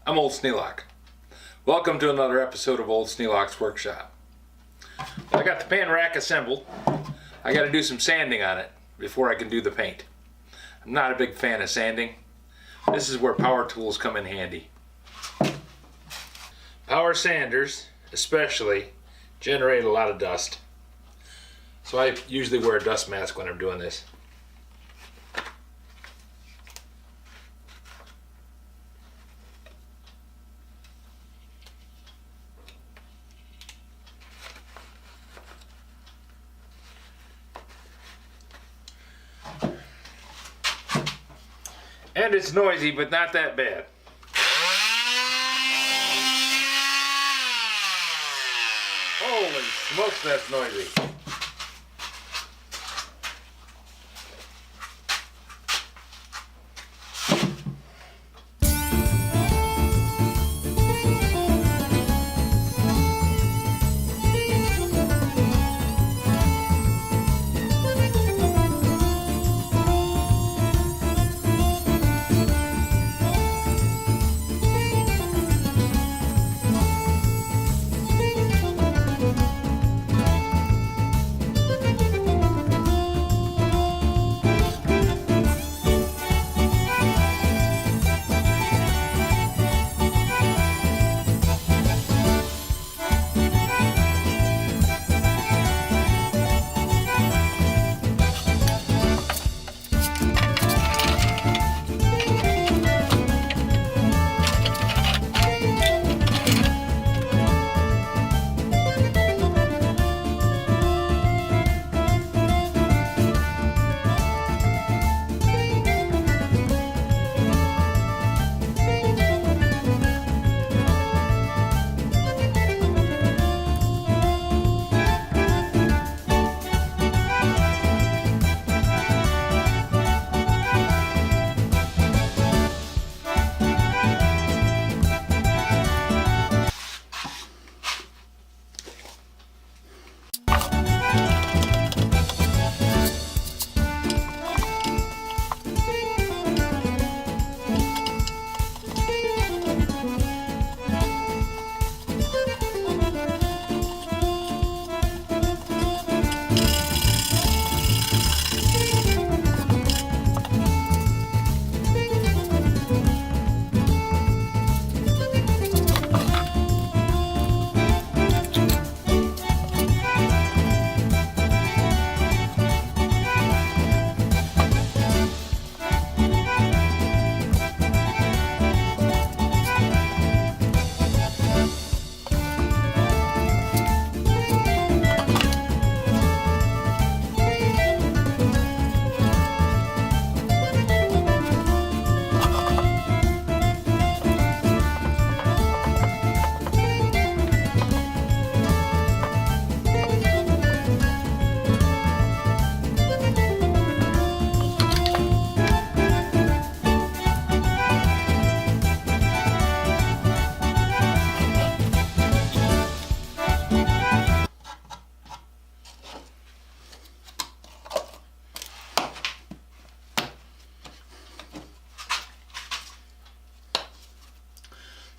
I'm Old Sneelock. Welcome to another episode of Old Sneelock's Workshop. Well, I got the pan rack assembled. I got to do some sanding on it before I can do the paint. I'm not a big fan of sanding. This is where power tools come in handy. Power sanders, especially, generate a lot of dust. So I usually wear a dust mask when I'm doing this. And it's noisy, but not that bad. Holy smokes, that's noisy.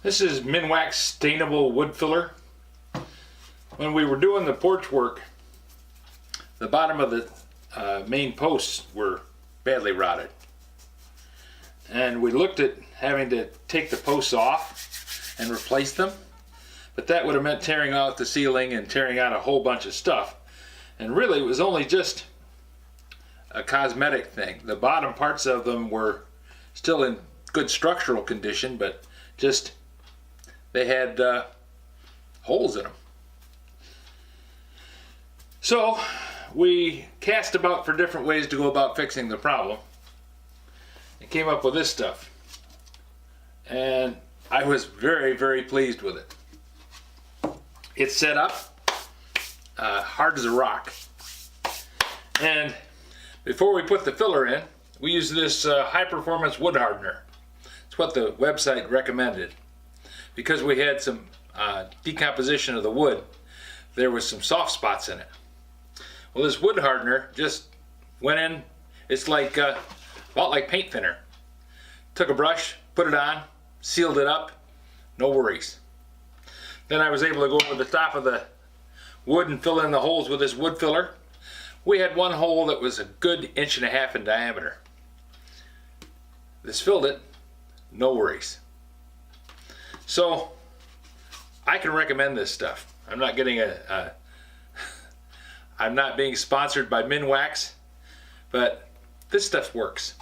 This is Minwax stainable wood filler. When we were doing the porch work, the bottom of the main posts were badly rotted. And we looked at having to take the posts off and replace them, but that would have meant tearing out the ceiling and tearing out a whole bunch of stuff. And really it was only just a cosmetic thing. The bottom parts of them were still in good structural condition, but just they had holes in them. So we cast about for different ways to go about fixing the problem and came up with this stuff. And I was very, very pleased with it. It's set up hard as a rock. And before we put the filler in, we use this high performance wood hardener. It's what the website recommended. Because we had some decomposition of the wood, there was some soft spots in it. Well, this wood hardener just went in. It's like about like paint thinner. Took a brush, put it on, sealed it up, no worries. Then I was able to go over the top of the wood and fill in the holes with this wood filler. We had one hole that was a good 1.5 inches in diameter. This filled it, no worries. So I can recommend this stuff. I'm not getting I'm not being sponsored by Minwax, but this stuff works.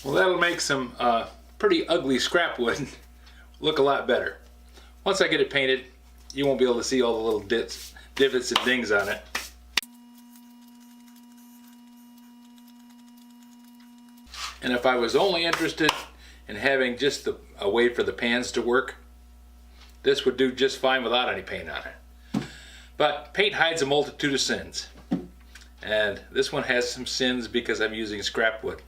Well, that'll make some pretty ugly scrap wood look a lot better. Once I get it painted, you won't be able to see all the little divots and dings on it. And if I was only interested in having just a way for the pans to work, this would do just fine without any paint on it. But paint hides a multitude of sins. And this one has some sins because I'm using scrap wood.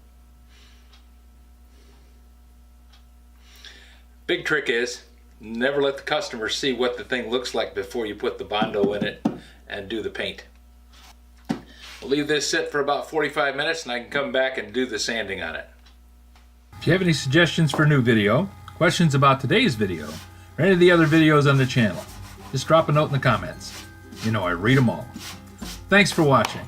Big trick is never let the customer see what the thing looks like before you put the Bondo in it and do the paint. We'll leave this sit for about 45 minutes and I can come back and do the sanding on it. If you have any suggestions for a new video, questions about today's video, or any of the other videos on the channel, just drop a note in the comments. You know I read them all. Thanks for watching.